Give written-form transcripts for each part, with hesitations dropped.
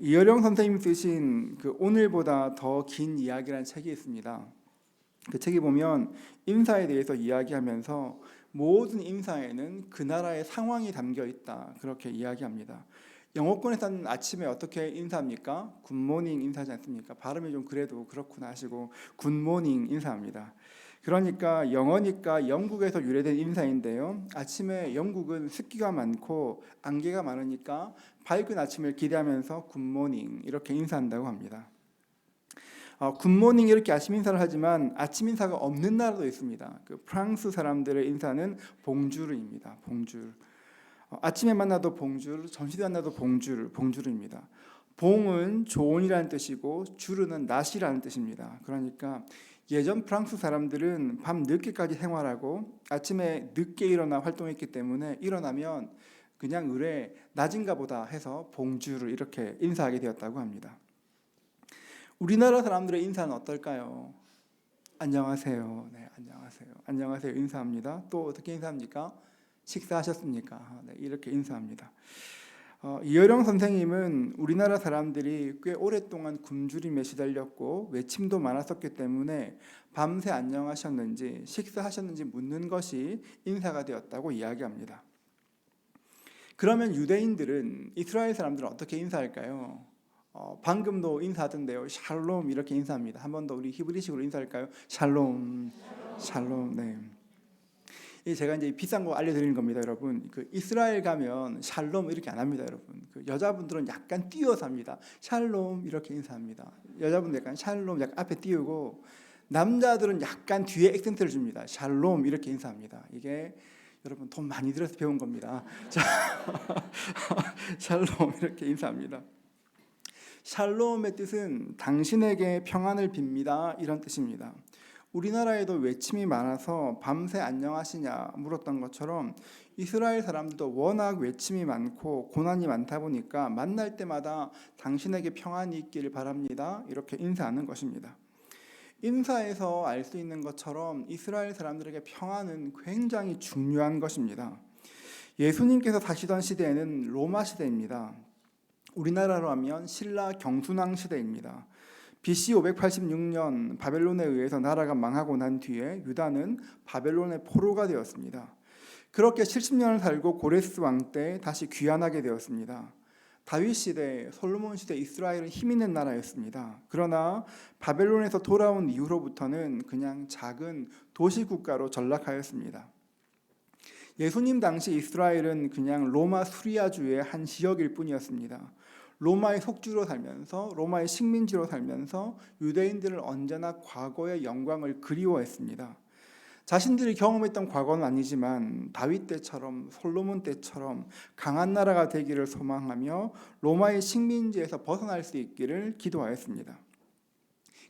이어령 선생님이 쓰신 그 오늘보다 더 긴 이야기라는 책이 있습니다. 그 책에 보면 인사에 대해서 이야기하면서 모든 인사에는 그 나라의 상황이 담겨 있다, 그렇게 이야기합니다. 영어권에서는 아침에 어떻게 인사합니까? 굿모닝 인사하지 않습니까? 발음이 좀 그래도 그렇구나 하시고 굿모닝 인사합니다. 그러니까 영어니까 영국에서 유래된 인사인데요. 아침에 영국은 습기가 많고 안개가 많으니까 밝은 아침을 기대하면서 굿모닝 이렇게 인사한다고 합니다. 굿모닝 이렇게 아침 인사를 하지만 아침 인사가 없는 나라도 있습니다. 그 프랑스 사람들의 인사는 봉주르입니다. 봉주르. 아침에 만나도 봉주르, 점심에 만나도 봉주르, 봉주르입니다. 봉은 좋은이라는 뜻이고 주르는 낮이라는 뜻입니다. 그러니까 예전 프랑스 사람들은 밤 늦게까지 생활하고 아침에 늦게 일어나 활동했기 때문에 일어나면 그냥 의뢰 낮인가 보다 해서 봉주르 이렇게 인사하게 되었다고 합니다. 우리나라 사람들의 인사는 어떨까요? 안녕하세요. 네, 안녕하세요. 안녕하세요. 인사합니다. 또 어떻게 인사합니까? 식사하셨습니까? 네, 이렇게 인사합니다. 이어령 선생님은 우리나라 사람들이 꽤 오랫동안 굶주림에 시달렸고 외침도 많았었기 때문에 밤새 안녕하셨는지 식사하셨는지 묻는 것이 인사가 되었다고 이야기합니다. 그러면 유대인들은 이스라엘 사람들은 어떻게 인사할까요? 방금도 인사하던데요. 샬롬 이렇게 인사합니다. 한 번 더 우리 히브리식으로 인사할까요? 샬롬, 샬롬. 네. 제가 이제 비싼 거 알려드리는 겁니다, 여러분. 그 이스라엘 가면 샬롬 이렇게 안 합니다, 여러분. 그 여자분들은 약간 띄어서 합니다. 샬롬 이렇게 인사합니다. 여자분들 약간 샬롬 약간 앞에 띄우고 남자들은 약간 뒤에 액센트를 줍니다. 샬롬 이렇게 인사합니다. 이게 여러분 돈 많이 들여서 배운 겁니다. 자, 샬롬 이렇게 인사합니다. 샬롬의 뜻은 당신에게 평안을 빕니다 이런 뜻입니다. 우리나라에도 외침이 많아서 밤새 안녕하시냐 물었던 것처럼 이스라엘 사람들도 워낙 외침이 많고 고난이 많다 보니까 만날 때마다 당신에게 평안이 있기를 바랍니다 이렇게 인사하는 것입니다. 인사에서 알 수 있는 것처럼 이스라엘 사람들에게 평안은 굉장히 중요한 것입니다. 예수님께서 사시던 시대에는 로마 시대입니다. 우리나라로 하면 신라 경순왕 시대입니다. BC 586년 바벨론에 의해서 나라가 망하고 난 뒤에 유다는 바벨론의 포로가 되었습니다. 그렇게 70년을 살고 고레스 왕 때 다시 귀환하게 되었습니다. 다윗 시대, 솔로몬 시대 이스라엘은 힘 있는 나라였습니다. 그러나 바벨론에서 돌아온 이후로부터는 그냥 작은 도시 국가로 전락하였습니다. 예수님 당시 이스라엘은 그냥 로마 수리아주의 한 지역일 뿐이었습니다. 로마의 속주로 살면서 로마의 식민지로 살면서 유대인들은 언제나 과거의 영광을 그리워했습니다. 자신들이 경험했던 과거는 아니지만 다윗 때처럼 솔로몬 때처럼 강한 나라가 되기를 소망하며 로마의 식민지에서 벗어날 수 있기를 기도하였습니다.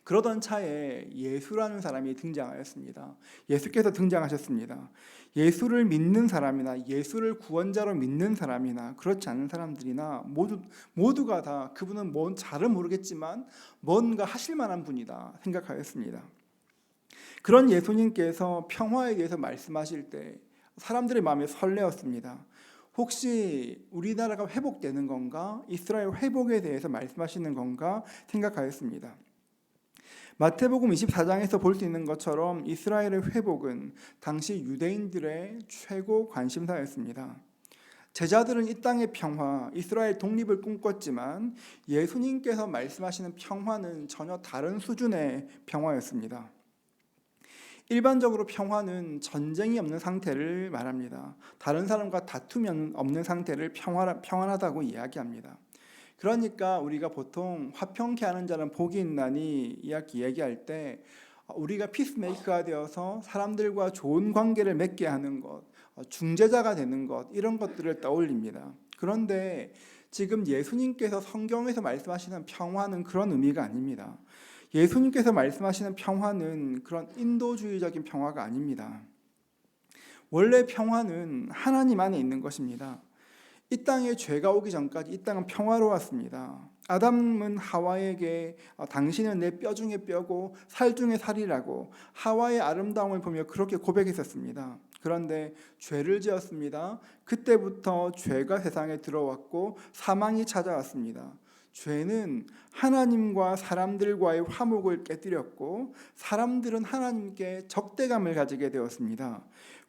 그러던 차에 예수라는 사람이 등장하였습니다. 예수께서 등장하셨습니다. 예수를 믿는 사람이나 예수를 구원자로 믿는 사람이나 그렇지 않은 사람들이나 모두가 다 그분은 잘은 모르겠지만 뭔가 하실 만한 분이다 생각하였습니다. 그런 예수님께서 평화에 대해서 말씀하실 때 사람들의 마음이 설레었습니다. 혹시 우리나라가 회복되는 건가? 이스라엘 회복에 대해서 말씀하시는 건가? 생각하였습니다. 마태복음 24장에서 볼 수 있는 것처럼 이스라엘의 회복은 당시 유대인들의 최고 관심사였습니다. 제자들은 이 땅의 평화, 이스라엘 독립을 꿈꿨지만 예수님께서 말씀하시는 평화는 전혀 다른 수준의 평화였습니다. 일반적으로 평화는 전쟁이 없는 상태를 말합니다. 다른 사람과 다툼이 없는 상태를 평안하다고 이야기합니다. 그러니까 우리가 보통 화평케 하는 자는 복이 있나니 이렇게 얘기할 때 우리가 피스메이커가 되어서 사람들과 좋은 관계를 맺게 하는 것, 중재자가 되는 것 이런 것들을 떠올립니다. 그런데 지금 예수님께서 성경에서 말씀하시는 평화는 그런 의미가 아닙니다. 예수님께서 말씀하시는 평화는 그런 인도주의적인 평화가 아닙니다. 원래 평화는 하나님 안에 있는 것입니다. 이 땅에 죄가 오기 전까지 이 땅은 평화로웠습니다. 아담은 하와에게 당신은 내 뼈 중에 뼈고 살 중에 살이라고 하와의 아름다움을 보며 그렇게 고백했었습니다. 그런데 죄를 지었습니다. 그때부터 죄가 세상에 들어왔고 사망이 찾아왔습니다. 죄는 하나님과 사람들과의 화목을 깨뜨렸고 사람들은 하나님께 적대감을 가지게 되었습니다.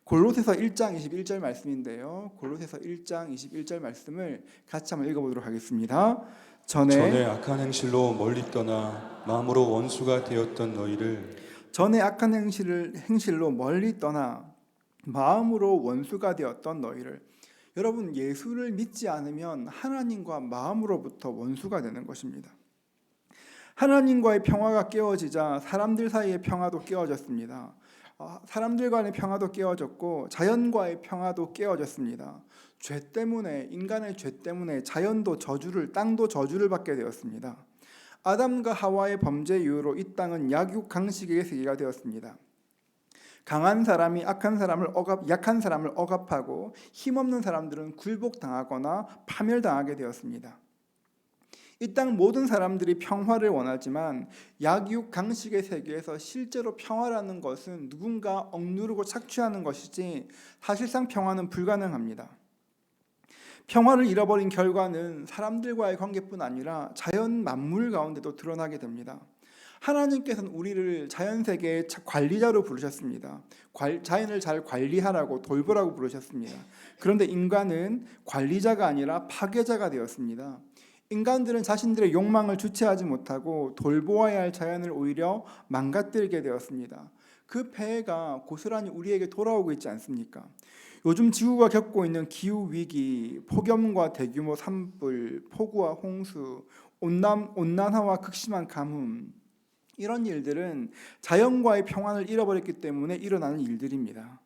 골로새서 1장 21절 말씀인데요. 골로새서 1장 21절 말씀을 같이 한번 읽어보도록 하겠습니다. 전에 악한 행실로 멀리 떠나 마음으로 원수가 되었던 너희를 전에 악한 행실로 멀리 떠나 마음으로 원수가 되었던 너희를. 여러분, 예수를 믿지 않으면 하나님과 마음으로부터 원수가 되는 것입니다. 하나님과의 평화가 깨어지자 사람들 사이의 평화도 깨어졌습니다. 사람들 간의 평화도 깨어졌고 자연과의 평화도 깨어졌습니다. 죄 때문에, 인간의 죄 때문에 자연도 저주를, 땅도 저주를 받게 되었습니다. 아담과 하와의 범죄 이후로 이 땅은 약육강식의 세계가 되었습니다. 강한 사람이 약한 사람을 억압하고 힘없는 사람들은 굴복당하거나 파멸당하게 되었습니다. 이 땅 모든 사람들이 평화를 원하지만 약육강식의 세계에서 실제로 평화라는 것은 누군가 억누르고 착취하는 것이지 사실상 평화는 불가능합니다. 평화를 잃어버린 결과는 사람들과의 관계뿐 아니라 자연 만물 가운데도 드러나게 됩니다. 하나님께서는 우리를 자연세계의 관리자로 부르셨습니다. 자연을 잘 관리하라고, 돌보라고 부르셨습니다. 그런데 인간은 관리자가 아니라 파괴자가 되었습니다. 인간들은 자신들의 욕망을 주체하지 못하고 돌보아야 할 자연을 오히려 망가뜨리게 되었습니다. 그 폐해가 고스란히 우리에게 돌아오고 있지 않습니까? 요즘 지구가 겪고 있는 기후위기, 폭염과 대규모 산불, 폭우와 홍수, 온난화와 극심한 가뭄, 이런 일들은 자연과의 평안을 잃어버렸기 때문에 일어나는 일들입니다.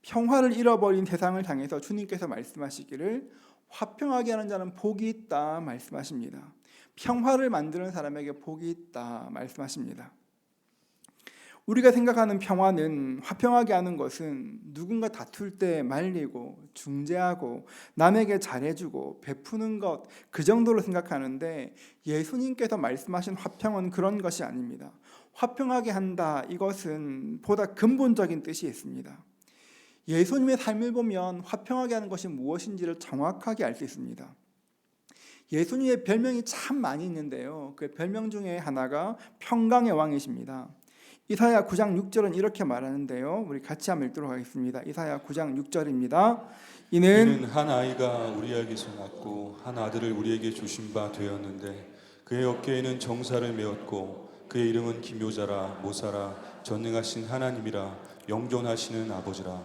평화를 잃어버린 세상을 향해서 주님께서 말씀하시기를 화평하게 하는 자는 복이 있다 말씀하십니다. 평화를 만드는 사람에게 복이 있다 말씀하십니다. 우리가 생각하는 평화는, 화평하게 하는 것은 누군가 다툴 때 말리고 중재하고 남에게 잘해주고 베푸는 것, 그 정도로 생각하는데 예수님께서 말씀하신 화평은 그런 것이 아닙니다. 화평하게 한다, 이것은 보다 근본적인 뜻이 있습니다. 예수님의 삶을 보면 화평하게 하는 것이 무엇인지를 정확하게 알 수 있습니다. 예수님의 별명이 참 많이 있는데요. 그 별명 중에 하나가 평강의 왕이십니다. 이사야 9장 6절은 이렇게 말하는데요. 우리 같이 한번 읽도록 하겠습니다. 이사야 9장 6절입니다. 이는 한 아이가 우리에게서 낳고 한 아들을 우리에게 주신 바 되었는데 그의 어깨에는 정사를 메었고 그의 이름은 기묘자라 모사라 전능하신 하나님이라 영존하시는 아버지라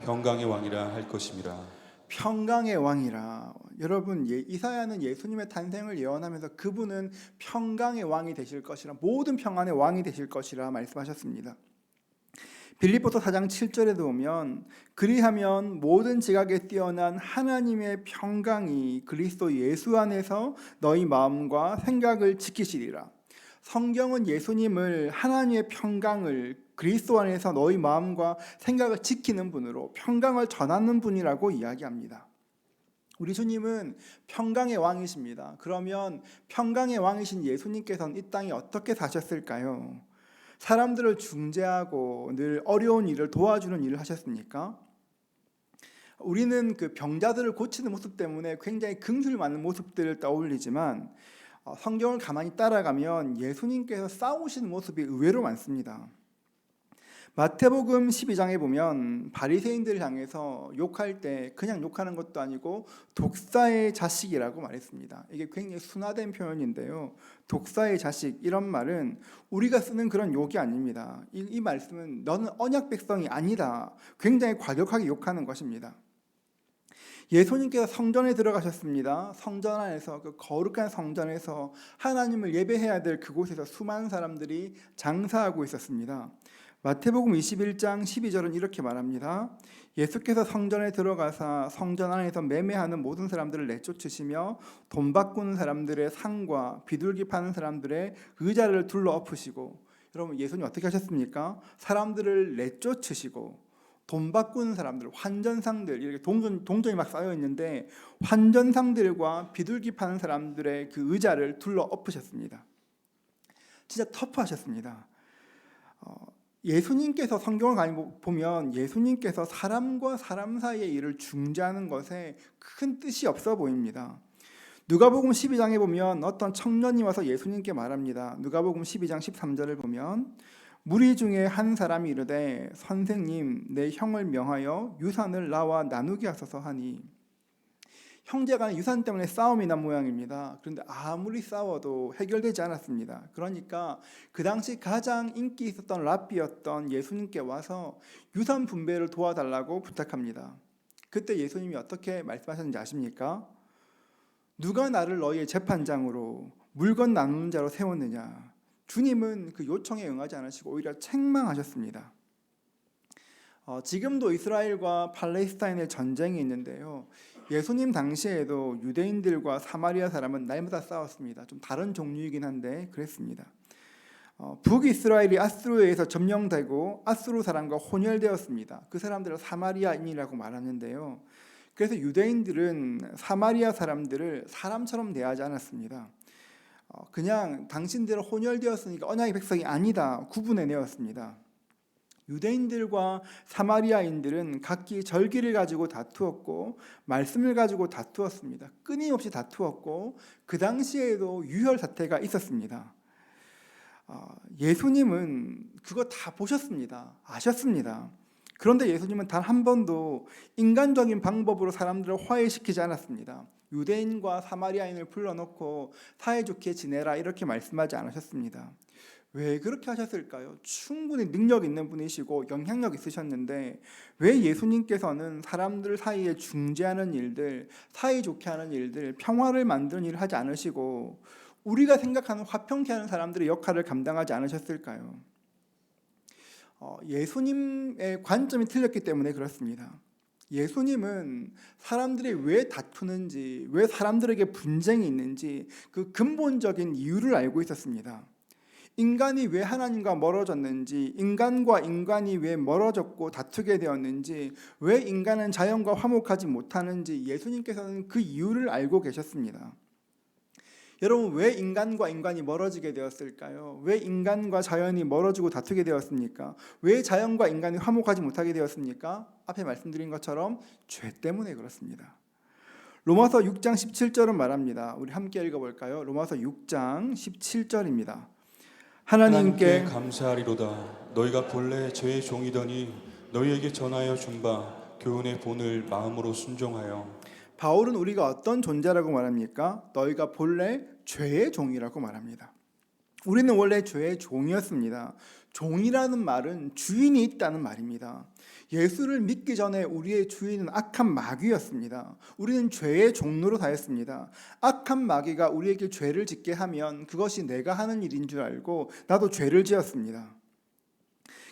평강의 왕이라 할 것임이라. 평강의 왕이라. 여러분, 이사야는 예수님의 탄생을 예언하면서 그분은 평강의 왕이 되실 것이라, 모든 평안의 왕이 되실 것이라 말씀하셨습니다. 빌립보서 4장 7절에도 보면 그리하면 모든 지각에 뛰어난 하나님의 평강이 그리스도 예수 안에서 너희 마음과 생각을 지키시리라. 성경은 예수님을, 하나님의 평강을 그리스도 안에서 너희 마음과 생각을 지키는 분으로, 평강을 전하는 분이라고 이야기합니다. 우리 주님은 평강의 왕이십니다. 그러면 평강의 왕이신 예수님께서는 이 땅에 어떻게 사셨을까요? 사람들을 중재하고 늘 어려운 일을 도와주는 일을 하셨습니까? 우리는 그 병자들을 고치는 모습 때문에 굉장히 긍휼 많은 모습들을 떠올리지만 성경을 가만히 따라가면 예수님께서 싸우시는 모습이 의외로 많습니다. 마태복음 12장에 보면 바리새인들을 향해서 욕할 때 그냥 욕하는 것도 아니고 독사의 자식이라고 말했습니다. 이게 굉장히 순화된 표현인데요. 독사의 자식, 이런 말은 우리가 쓰는 그런 욕이 아닙니다. 이 말씀은 너는 언약 백성이 아니다, 굉장히 과격하게 욕하는 것입니다. 예수님께서 성전에 들어가셨습니다. 성전 안에서, 그 거룩한 성전에서 하나님을 예배해야 될 그곳에서 수많은 사람들이 장사하고 있었습니다. 마태복음 21장 12절은 이렇게 말합니다. 예수께서 성전에 들어가사 성전 안에서 매매하는 모든 사람들을 내쫓으시며 돈 바꾸는 사람들의 상과 비둘기 파는 사람들의 의자를 둘러 엎으시고. 여러분, 예수님 어떻게 하셨습니까? 사람들을 내쫓으시고 돈 바꾸는 사람들, 환전상들, 이렇게 동전이 막 쌓여 있는데 환전상들과 비둘기 파는 사람들의 그 의자를 둘러 엎으셨습니다. 진짜 터프하셨습니다. 예수님께서, 성경을 보면 예수님께서 사람과 사람 사이의 일을 중재하는 것에 큰 뜻이 없어 보입니다. 누가복음 12장에 보면 어떤 청년이 와서 예수님께 말합니다. 누가복음 12장 13절을 보면 무리 중에 한 사람이 이르되 선생님 내 형을 명하여 유산을 나와 나누게 하소서 하니, 형제가 유산 때문에 싸움이 난 모양입니다. 그런데 아무리 싸워도 해결되지 않았습니다. 그러니까 그 당시 가장 인기 있었던 랍비였던 예수님께 와서 유산 분배를 도와달라고 부탁합니다. 그때 예수님이 어떻게 말씀하셨는지 아십니까? 누가 나를 너희의 재판장으로 물건 나누는 자로 세웠느냐? 주님은 그 요청에 응하지 않으시고 오히려 책망하셨습니다. 지금도 이스라엘과 팔레스타인의 전쟁이 있는데요. 예수님 당시에도 유대인들과 사마리아 사람은 날마다 싸웠습니다. 좀 다른 종류이긴 한데 그랬습니다. 북이스라엘이 아수르에 의해서 점령되고 아수르 사람과 혼혈되었습니다. 그 사람들을 사마리아인이라고 말하는데요. 그래서 유대인들은 사마리아 사람들을 사람처럼 대하지 않았습니다. 그냥 당신들은 혼혈되었으니까 언약의 백성이 아니다 구분해내었습니다. 유대인들과 사마리아인들은 각기 절기를 가지고 다투었고 말씀을 가지고 다투었습니다. 끊임없이 다투었고 그 당시에도 유혈 사태가 있었습니다. 예수님은 그거 다 보셨습니다. 아셨습니다. 그런데 예수님은 단 한 번도 인간적인 방법으로 사람들을 화해시키지 않았습니다. 유대인과 사마리아인을 불러놓고 사이좋게 지내라 이렇게 말씀하지 않으셨습니다. 왜 그렇게 하셨을까요? 충분히 능력 있는 분이시고 영향력 있으셨는데 왜 예수님께서는 사람들 사이에 중재하는 일들, 사이좋게 하는 일들, 평화를 만드는 일을 하지 않으시고 우리가 생각하는 화평케 하는 사람들의 역할을 감당하지 않으셨을까요? 예수님의 관점이 틀렸기 때문에 그렇습니다. 예수님은 사람들이 왜 다투는지, 왜 사람들에게 분쟁이 있는지 그 근본적인 이유를 알고 있었습니다. 인간이 왜 하나님과 멀어졌는지, 인간과 인간이 왜 멀어졌고 다투게 되었는지, 왜 인간은 자연과 화목하지 못하는지 예수님께서는 그 이유를 알고 계셨습니다. 여러분, 왜 인간과 인간이 멀어지게 되었을까요? 왜 인간과 자연이 멀어지고 다투게 되었습니까? 왜 자연과 인간이 화목하지 못하게 되었습니까? 앞에 말씀드린 것처럼 죄 때문에 그렇습니다. 로마서 6장 17절은 말합니다. 우리 함께 읽어볼까요? 로마서 6장 17절입니다. 하나님께 감사하리로다. 너희가 본래 죄의 종이더니 너희에게 전하여 준 바 교훈의 본을 마음으로 순종하여. 바울은 우리가 어떤 존재라고 말합니까? 너희가 본래 죄의 종이라고 말합니다. 우리는 원래 죄의 종이었습니다. 종이라는 말은 주인이 있다는 말입니다. 예수를 믿기 전에 우리의 주인은 악한 마귀였습니다. 우리는 죄의 종로로 사였습니다. 악한 마귀가 우리에게 죄를 짓게 하면 그것이 내가 하는 일인 줄 알고 나도 죄를 지었습니다.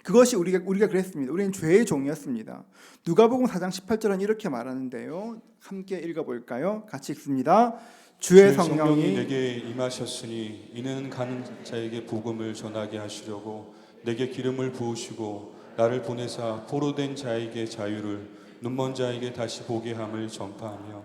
그것이 우리가 그랬습니다. 우리는 죄의 종이었습니다. 누가복음 4장 18절은 이렇게 말하는데요. 함께 읽어볼까요? 같이 읽습니다. 주의 성령이 내게 임하셨으니 이는 가는 자에게 복음을 전하게 하시려고 내게 기름을 부으시고 나를 보내사 포로된 자에게 자유를, 눈먼 자에게 다시 보게 함을 전파하며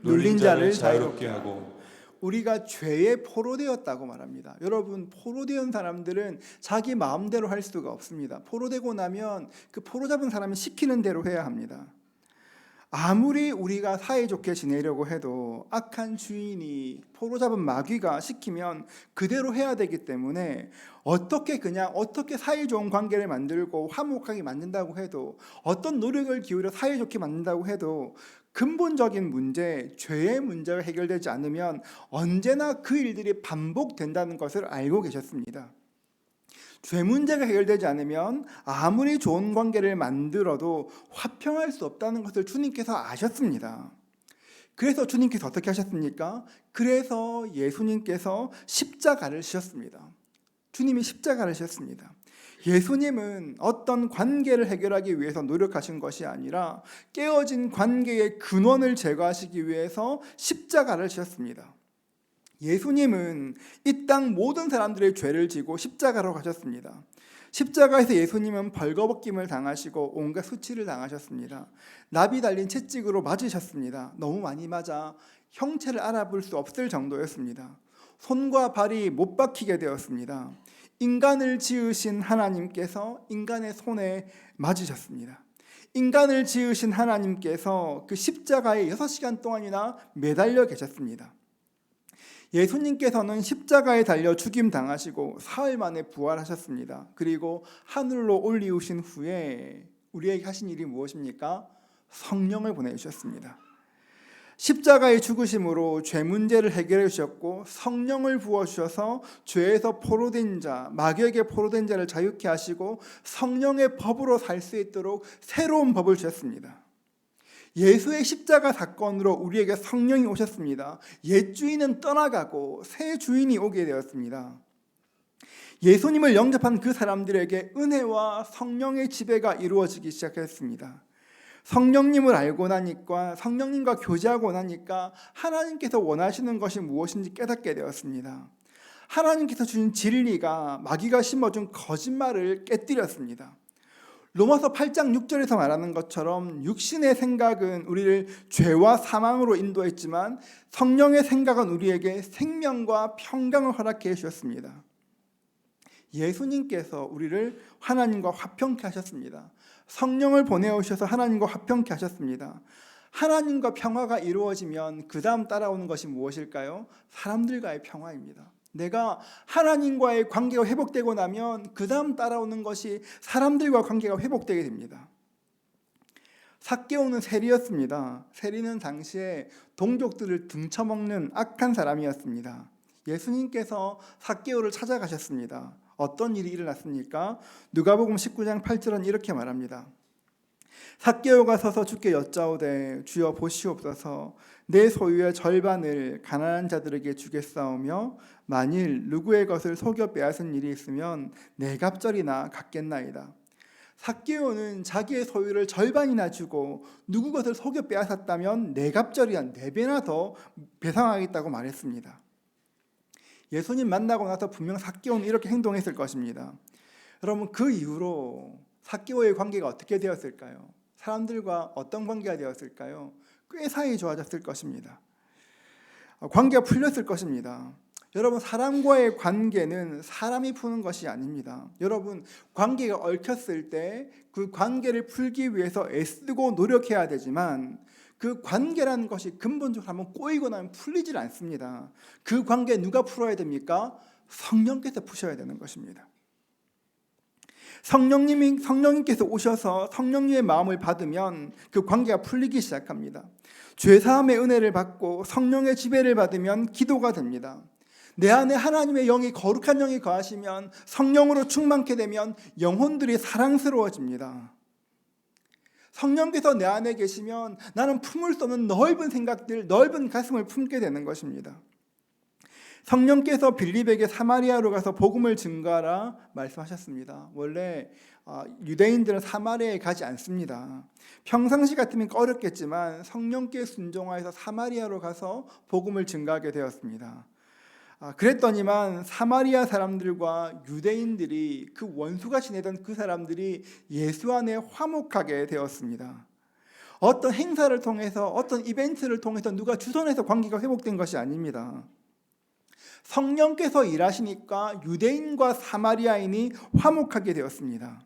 눌린 자를 자유롭게 하고. 우리가 죄에 포로되었다고 말합니다. 여러분, 포로되은 사람들은 자기 마음대로 할 수가 없습니다. 포로되고 나면 그 포로 잡은 사람이 시키는 대로 해야 합니다. 아무리 우리가 사이좋게 지내려고 해도 악한 주인이 포로 잡은 마귀가 시키면 그대로 해야 되기 때문에 어떻게 사이좋은 관계를 만들고 화목하게 만든다고 해도, 어떤 노력을 기울여 사이좋게 만든다고 해도 근본적인 문제, 죄의 문제가 해결되지 않으면 언제나 그 일들이 반복된다는 것을 알고 계셨습니다. 죄 문제가 해결되지 않으면 아무리 좋은 관계를 만들어도 화평할 수 없다는 것을 주님께서 아셨습니다. 그래서 주님께서 어떻게 하셨습니까? 그래서 예수님께서 십자가를 지셨습니다. 주님이 십자가를 지셨습니다. 예수님은 어떤 관계를 해결하기 위해서 노력하신 것이 아니라 깨어진 관계의 근원을 제거하시기 위해서 십자가를 지셨습니다. 예수님은 이 땅 모든 사람들의 죄를 지고 십자가로 가셨습니다. 십자가에서 예수님은 벌거벗김을 당하시고 온갖 수치를 당하셨습니다. 납이 달린 채찍으로 맞으셨습니다. 너무 많이 맞아 형체를 알아볼 수 없을 정도였습니다. 손과 발이 못 박히게 되었습니다. 인간을 지으신 하나님께서 인간의 손에 맞으셨습니다. 인간을 지으신 하나님께서 그 십자가에 6시간 동안이나 매달려 계셨습니다. 예수님께서는 십자가에 달려 죽임 당하시고 사흘 만에 부활하셨습니다. 그리고 하늘로 올리우신 후에 우리에게 하신 일이 무엇입니까? 성령을 보내주셨습니다. 십자가의 죽으심으로 죄 문제를 해결해 주셨고 성령을 부어주셔서 죄에서 포로된 자, 마귀에게 포로된 자를 자유케 하시고 성령의 법으로 살 수 있도록 새로운 법을 주셨습니다. 예수의 십자가 사건으로 우리에게 성령이 오셨습니다. 옛 주인은 떠나가고 새 주인이 오게 되었습니다. 예수님을 영접한 그 사람들에게 은혜와 성령의 지배가 이루어지기 시작했습니다. 성령님을 알고 나니까, 성령님과 교제하고 나니까 하나님께서 원하시는 것이 무엇인지 깨닫게 되었습니다. 하나님께서 주신 진리가 마귀가 심어준 거짓말을 깨뜨렸습니다. 로마서 8장 6절에서 말하는 것처럼 육신의 생각은 우리를 죄와 사망으로 인도했지만 성령의 생각은 우리에게 생명과 평강을 허락해 주셨습니다. 예수님께서 우리를 하나님과 화평케 하셨습니다. 성령을 보내오셔서 하나님과 화평케 하셨습니다. 하나님과 평화가 이루어지면 그 다음 따라오는 것이 무엇일까요? 사람들과의 평화입니다. 내가 하나님과의 관계가 회복되고 나면 그 다음 따라오는 것이 사람들과 관계가 회복되게 됩니다. 삭개오는 세리였습니다. 세리는 당시에 동족들을 등쳐먹는 악한 사람이었습니다. 예수님께서 삭개오를 찾아가셨습니다. 어떤 일이 일어났습니까? 누가복음 19장 8절은 이렇게 말합니다. 삭개오가 서서 주께 여짜오되 주여 보시옵소서 내 소유의 절반을 가난한 자들에게 주겠사오며 만일 누구의 것을 속여 빼앗은 일이 있으면 네 갑절이나 갚겠나이다. 삭개오는 자기의 소유를 절반이나 주고 누구 것을 속여 빼앗았다면 네 갑절이나 네 배나 더 배상하겠다고 말했습니다. 예수님 만나고 나서 분명 삭개오는 이렇게 행동했을 것입니다. 여러분, 그 이후로 삭개오의 관계가 어떻게 되었을까요? 사람들과 어떤 관계가 되었을까요? 꽤 사이 좋아졌을 것입니다. 관계가 풀렸을 것입니다. 여러분, 사람과의 관계는 사람이 푸는 것이 아닙니다. 여러분, 관계가 얽혔을 때 그 관계를 풀기 위해서 애쓰고 노력해야 되지만 그 관계라는 것이 근본적으로 한번 꼬이고 나면 풀리질 않습니다. 그 관계 누가 풀어야 됩니까? 성령께서 푸셔야 되는 것입니다. 성령님께서 오셔서 성령님의 마음을 받으면 그 관계가 풀리기 시작합니다. 죄사함의 은혜를 받고 성령의 지배를 받으면 기도가 됩니다. 내 안에 하나님의 영이 거룩한 영이 거하시면 성령으로 충만케 되면 영혼들이 사랑스러워집니다. 성령께서 내 안에 계시면 나는 품을 수 없는 넓은 생각들, 넓은 가슴을 품게 되는 것입니다. 성령께서 빌립에게 사마리아로 가서 복음을 증거하라 말씀하셨습니다. 원래 유대인들은 사마리아에 가지 않습니다. 평상시 같으면 어렵겠지만 성령께 순종하여서 사마리아로 가서 복음을 증거하게 되었습니다. 그랬더니만 사마리아 사람들과 유대인들이 그 원수가 지내던 그 사람들이 예수 안에 화목하게 되었습니다. 어떤 행사를 통해서 어떤 이벤트를 통해서 누가 주선해서 관계가 회복된 것이 아닙니다. 성령께서 일하시니까 유대인과 사마리아인이 화목하게 되었습니다.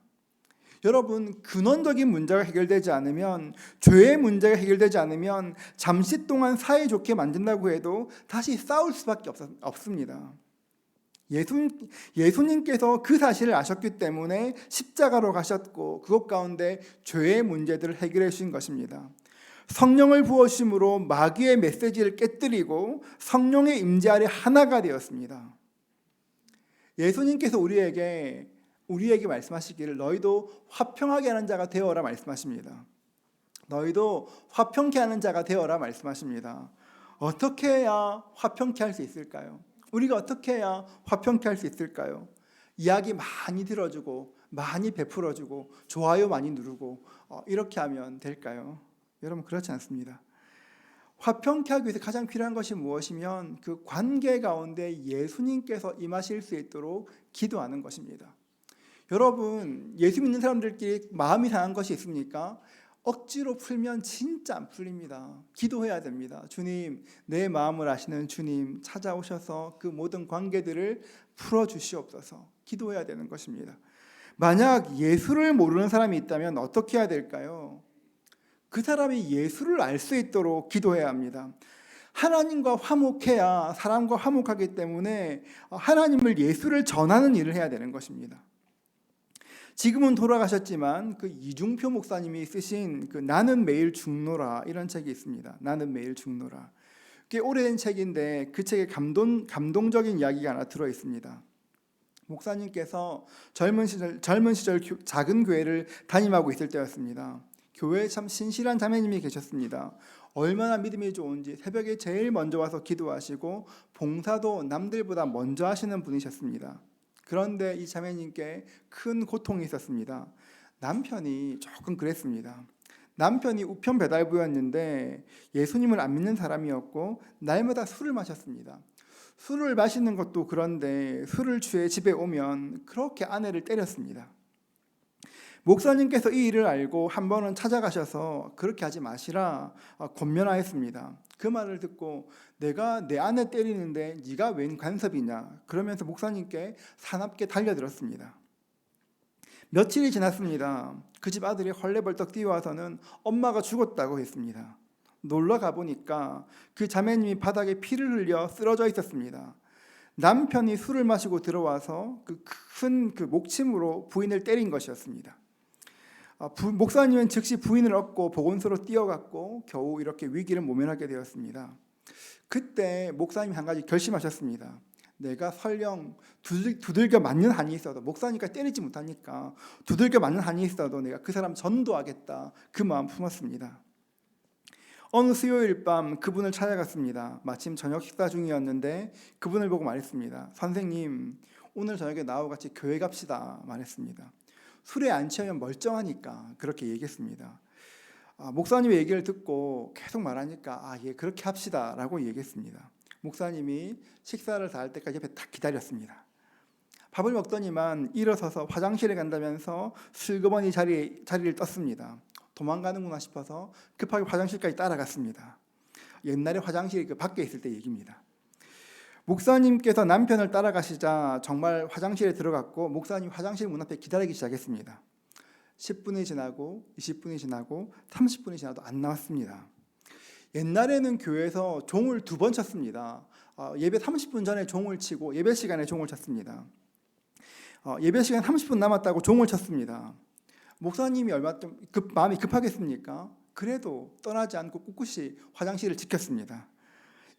여러분, 근원적인 문제가 해결되지 않으면, 죄의 문제가 해결되지 않으면 잠시 동안 사이좋게 만든다고 해도 다시 싸울 수밖에 없습니다. 예수님께서 그 사실을 아셨기 때문에 십자가로 가셨고 그것 가운데 죄의 문제들을 해결해 주신 것입니다. 성령을 부어주심으로 마귀의 메시지를 깨뜨리고 성령의 임재 아래 하나가 되었습니다. 예수님께서 우리에게 말씀하시기를 너희도 화평하게 하는 자가 되어라 말씀하십니다. 너희도 화평케 하는 자가 되어라 말씀하십니다. 어떻게 해야 화평케 할 수 있을까요? 우리가 어떻게 해야 화평케 할 수 있을까요? 이야기 많이 들어주고 많이 베풀어주고 좋아요 많이 누르고 이렇게 하면 될까요? 여러분, 그렇지 않습니다. 화평케 하기 위해서 가장 필요한 것이 무엇이면 그 관계 가운데 예수님께서 임하실 수 있도록 기도하는 것입니다. 여러분, 예수 믿는 사람들끼리 마음이 상한 것이 있습니까? 억지로 풀면 진짜 안 풀립니다. 기도해야 됩니다. 주님, 내 마음을 아시는 주님 찾아오셔서 그 모든 관계들을 풀어주시옵소서. 기도해야 되는 것입니다. 만약 예수를 모르는 사람이 있다면 어떻게 해야 될까요? 그 사람이 예수를 알 수 있도록 기도해야 합니다. 하나님과 화목해야 사람과 화목하기 때문에 하나님을 예수를 전하는 일을 해야 되는 것입니다. 지금은 돌아가셨지만 그 이중표 목사님이 쓰신 그 나는 매일 죽노라 이런 책이 있습니다. 나는 매일 죽노라. 꽤 오래된 책인데 그 책에 감동적인 이야기가 하나 들어 있습니다. 목사님께서 젊은 시절 작은 교회를 담임하고 있을 때였습니다. 교회에 참 신실한 자매님이 계셨습니다. 얼마나 믿음이 좋은지 새벽에 제일 먼저 와서 기도하시고 봉사도 남들보다 먼저 하시는 분이셨습니다. 그런데 이 자매님께 큰 고통이 있었습니다. 남편이 조금 그랬습니다. 남편이 우편 배달부였는데 예수님을 안 믿는 사람이었고 날마다 술을 마셨습니다. 술을 마시는 것도 그런데 술을 취해 집에 오면 그렇게 아내를 때렸습니다. 목사님께서 이 일을 알고 한 번은 찾아가셔서 그렇게 하지 마시라 권면하였습니다. 그 말을 듣고 내가 내 아내 때리는데 네가 웬 간섭이냐 그러면서 목사님께 사납게 달려들었습니다. 며칠이 지났습니다. 그 집 아들이 헐레벌떡 뛰어와서는 엄마가 죽었다고 했습니다. 놀러 가보니까 그 자매님이 바닥에 피를 흘려 쓰러져 있었습니다. 남편이 술을 마시고 들어와서 그 큰 목침으로 부인을 때린 것이었습니다. 목사님은 즉시 부인을 업고 보건소로 뛰어갔고 겨우 이렇게 위기를 모면하게 되었습니다. 그때 목사님이 한 가지 결심하셨습니다. 내가 설령 두들겨 맞는 한이 있어도 목사니까 때리지 못하니까 두들겨 맞는 한이 있어도 내가 그 사람 전도하겠다 그 마음 품었습니다. 어느 수요일 밤 그분을 찾아갔습니다. 마침 저녁 식사 중이었는데 그분을 보고 말했습니다. 선생님 오늘 저녁에 나하고 같이 교회 갑시다 말했습니다. 술에 안 취하면 멀쩡하니까 그렇게 얘기했습니다. 목사님의 얘기를 듣고 계속 말하니까 예 그렇게 합시다 라고 얘기했습니다. 목사님이 식사를 다 할 때까지 옆에 딱 기다렸습니다. 밥을 먹더니만 일어서서 화장실에 간다면서 슬그머니 자리를 떴습니다. 도망가는구나 싶어서 급하게 화장실까지 따라갔습니다. 옛날에 화장실이 그 밖에 있을 때 얘기입니다. 목사님께서 남편을 따라가시자 정말 화장실에 들어갔고 목사님 화장실 문 앞에 기다리기 시작했습니다. 10분이 지나고 20분이 지나고 30분이 지나도 안 나왔습니다. 옛날에는 교회에서 종을 2번 쳤습니다. 예배 30분 전에 종을 치고 예배 시간에 종을 쳤습니다. 예배 시간 30분 남았다고 종을 쳤습니다. 목사님이 얼마 좀 마음이 급하겠습니까? 그래도 떠나지 않고 꿋꿋이 화장실을 지켰습니다.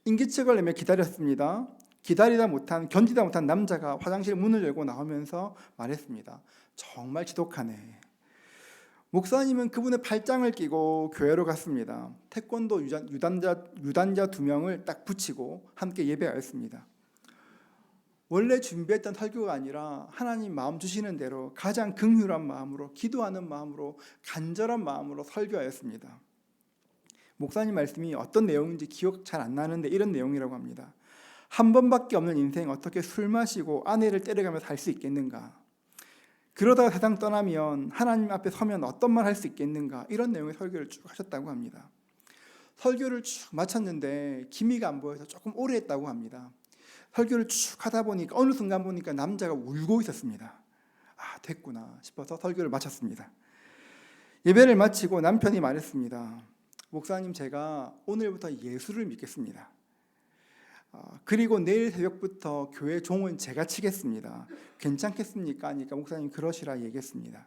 인기척을 내며 기다렸습니다. 견디다 못한 남자가 화장실 문을 열고 나오면서 말했습니다. 정말 지독하네. 목사님은 그분의 팔짱을 끼고 교회로 갔습니다. 태권도 유단자 2명을 딱 붙이고 함께 예배하였습니다. 원래 준비했던 설교가 아니라 하나님 마음 주시는 대로 가장 긍휼한 마음으로 기도하는 마음으로 간절한 마음으로 설교하였습니다. 목사님 말씀이 어떤 내용인지 기억 잘 안 나는데 이런 내용이라고 합니다. 한 번밖에 없는 인생 어떻게 술 마시고 아내를 때려가며 살 수 있겠는가? 그러다가 세상 떠나면 하나님 앞에 서면 어떤 말 할 수 있겠는가? 이런 내용의 설교를 쭉 하셨다고 합니다. 설교를 쭉 마쳤는데 기미가 안 보여서 조금 오래 했다고 합니다. 설교를 쭉 하다 보니까 어느 순간 보니까 남자가 울고 있었습니다. 됐구나 싶어서 설교를 마쳤습니다. 예배를 마치고 남편이 말했습니다. 목사님 제가 오늘부터 예수를 믿겠습니다. 그리고 내일 새벽부터 교회 종은 제가 치겠습니다. 괜찮겠습니까? 하니까 목사님 그러시라 얘기했습니다.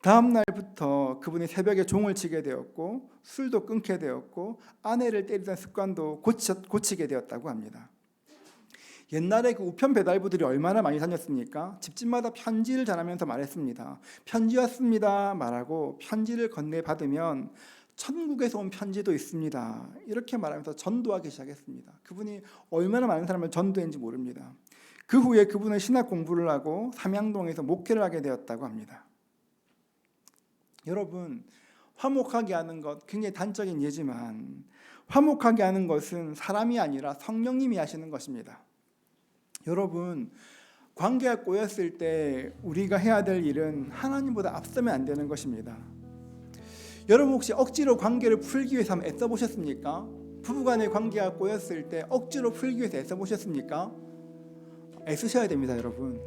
다음 날부터 그분이 새벽에 종을 치게 되었고 술도 끊게 되었고 아내를 때리던 습관도 고치게 되었다고 합니다. 옛날에 그 우편 배달부들이 얼마나 많이 다녔습니까? 집집마다 편지를 전하면서 말했습니다. 편지 왔습니다 말하고 편지를 건네받으면 천국에서 온 편지도 있습니다. 이렇게 말하면서 전도하기 시작했습니다. 그분이 얼마나 많은 사람을 전도했는지 모릅니다. 그 후에 그분은 신학 공부를 하고 삼양동에서 목회를 하게 되었다고 합니다. 여러분, 화목하게 하는 것 굉장히 단적인 예지만 화목하게 하는 것은 사람이 아니라 성령님이 하시는 것입니다. 여러분, 관계가 꼬였을 때 우리가 해야 될 일은 하나님보다 앞서면 안 되는 것입니다. 여러분 혹시 억지로 관계를 풀기 위해서 한번 애써보셨습니까? 부부간의 관계가 꼬였을 때 억지로 풀기 위해서 애써보셨습니까? 애쓰셔야 됩니다, 여러분.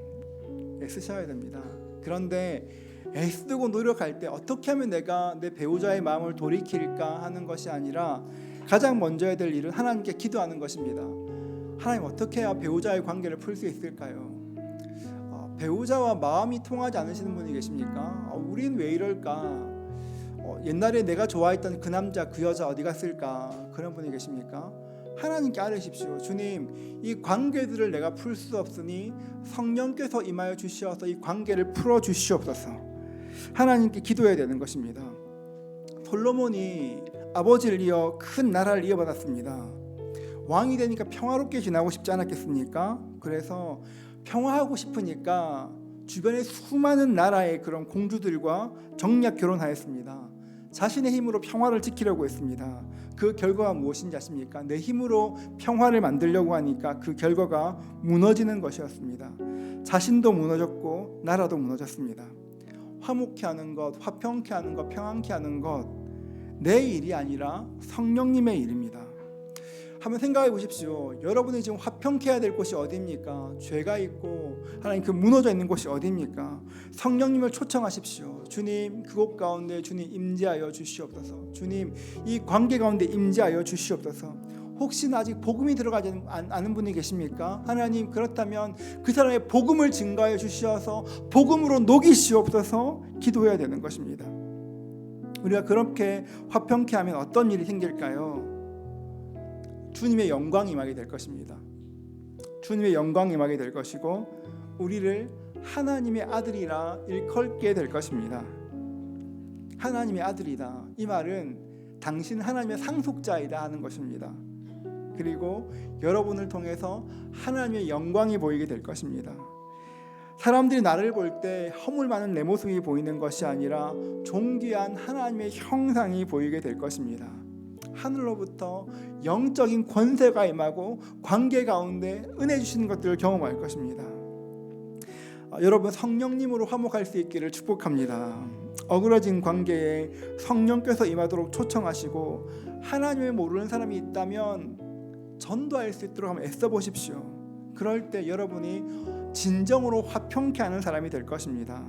애쓰셔야 됩니다. 그런데 애쓰고 노력할 때 어떻게 하면 내가 내 배우자의 마음을 돌이킬까 하는 것이 아니라 가장 먼저 해야 될 일은 하나님께 기도하는 것입니다. 하나님, 어떻게 해야 배우자의 관계를 풀 수 있을까요? 배우자와 마음이 통하지 않으시는 분이 계십니까? 우린 왜 이럴까? 옛날에 내가 좋아했던 그 남자 그 여자 어디 갔을까? 그런 분이 계십니까? 하나님께 아뢰십시오. 주님, 이 관계들을 내가 풀 수 없으니 성령께서 임하여 주시어서 이 관계를 풀어 주시옵소서. 하나님께 기도해야 되는 것입니다. 솔로몬이 아버지를 이어 큰 나라를 이어받았습니다. 왕이 되니까 평화롭게 지나고 싶지 않았겠습니까? 그래서 평화하고 싶으니까 주변의 수많은 나라의 그런 공주들과 정략 결혼하였습니다. 자신의 힘으로 평화를 지키려고 했습니다. 그 결과가 무엇인지 아십니까? 내 힘으로 평화를 만들려고 하니까 그 결과가 무너지는 것이었습니다. 자신도 무너졌고 나라도 무너졌습니다. 화목케 하는 것, 화평케 하는 것, 평안케 하는 것, 내 일이 아니라 성령님의 일입니다. 한번 생각해 보십시오. 여러분이 지금 화평케 해야 될 곳이 어디입니까? 죄가 있고 하나님 그 무너져 있는 곳이 어디입니까? 성령님을 초청하십시오. 주님, 그곳 가운데 주님 임재하여 주시옵소서. 주님, 이 관계 가운데 임재하여 주시옵소서. 혹시나 아직 복음이 들어가지 않은 분이 계십니까? 하나님, 그렇다면 그 사람의 복음을 증거하여 주시어서 복음으로 녹이시옵소서 기도해야 되는 것입니다. 우리가 그렇게 화평케 하면 어떤 일이 생길까요? 주님의 영광이 임하게 될 것입니다. 주님의 영광이 임하게 될 것이고 우리를 하나님의 아들이라 일컬게 될 것입니다. 하나님의 아들이다. 이 말은 당신 하나님의 상속자이다 하는 것입니다. 그리고 여러분을 통해서 하나님의 영광이 보이게 될 것입니다. 사람들이 나를 볼 때 허물 많은 내 모습이 보이는 것이 아니라 존귀한 하나님의 형상이 보이게 될 것입니다. 하늘로부터 영적인 권세가 임하고 관계 가운데 은혜 주시는 것들을 경험할 것입니다. 여러분, 성령님으로 화목할 수 있기를 축복합니다. 어그러진 관계에 성령께서 임하도록 초청하시고 하나님을 모르는 사람이 있다면 전도할 수 있도록 한번 애써 보십시오. 그럴 때 여러분이 진정으로 화평케 하는 사람이 될 것입니다.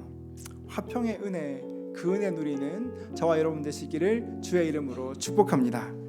화평의 은혜, 그 은혜 누리는 저와 여러분 되시기를 주의 이름으로 축복합니다.